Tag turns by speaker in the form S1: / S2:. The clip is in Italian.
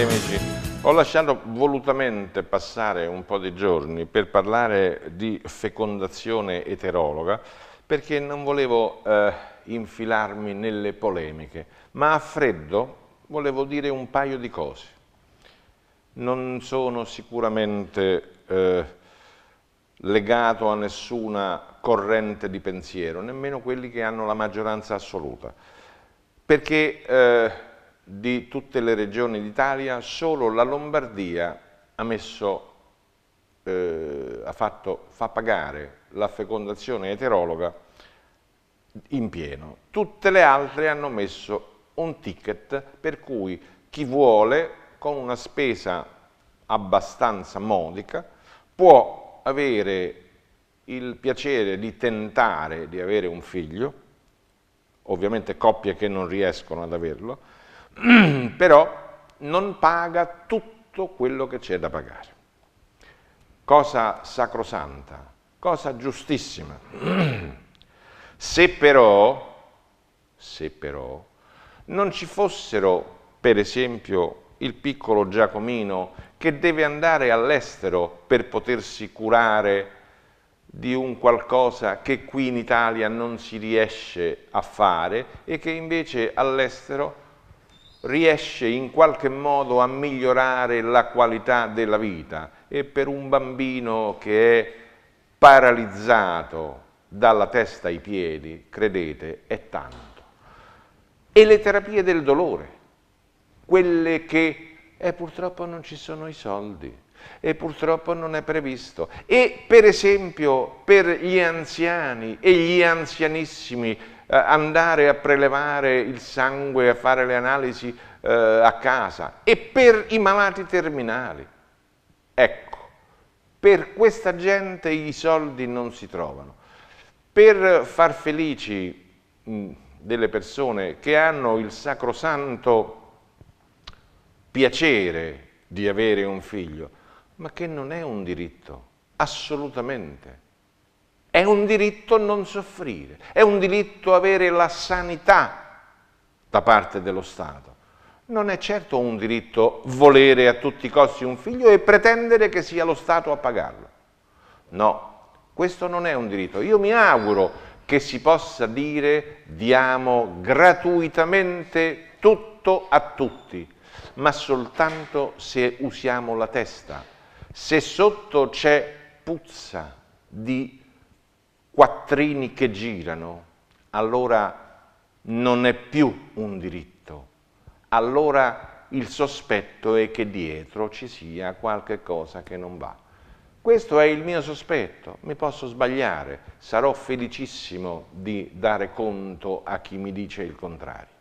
S1: cari amici, ho lasciato volutamente passare un po' di giorni per parlare di fecondazione eterologa perché non volevo infilarmi nelle polemiche, ma a freddo volevo dire un paio di cose. Non sono sicuramente legato a nessuna corrente di pensiero, nemmeno quelli che hanno la maggioranza assoluta, perché di tutte le regioni d'Italia solo la Lombardia ha fa pagare la fecondazione eterologa in pieno. Tutte le altre hanno messo un ticket per cui chi vuole, con una spesa abbastanza modica, può avere il piacere di tentare di avere un figlio, ovviamente coppie che non riescono ad averlo, però non paga tutto quello che c'è da pagare. Cosa sacrosanta, cosa giustissima. Se però non ci fossero, per esempio, il piccolo Giacomino che deve andare all'estero per potersi curare di un qualcosa che qui in Italia non si riesce a fare e che invece all'estero riesce in qualche modo a migliorare la qualità della vita, e per un bambino che è paralizzato dalla testa ai piedi, credete, è tanto. E le terapie del dolore, quelle che purtroppo non ci sono i soldi, e purtroppo non è previsto. E per esempio per gli anziani e gli anzianissimi andare a prelevare il sangue, a fare le analisi a casa, e per i malati terminali. Ecco, per questa gente i soldi non si trovano. Per far felici delle persone che hanno il sacrosanto piacere di avere un figlio, ma che non è un diritto, assolutamente. È un diritto non soffrire, è un diritto avere la sanità da parte dello Stato. Non è certo un diritto volere a tutti i costi un figlio e pretendere che sia lo Stato a pagarlo. No, questo non è un diritto. Io mi auguro che si possa dire diamo gratuitamente tutto a tutti, ma soltanto se usiamo la testa. Se sotto c'è puzza di quattrini che girano, allora non è più un diritto. Allora il sospetto è che dietro ci sia qualche cosa che non va. Questo è il mio sospetto, mi posso sbagliare, sarò felicissimo di dare conto a chi mi dice il contrario.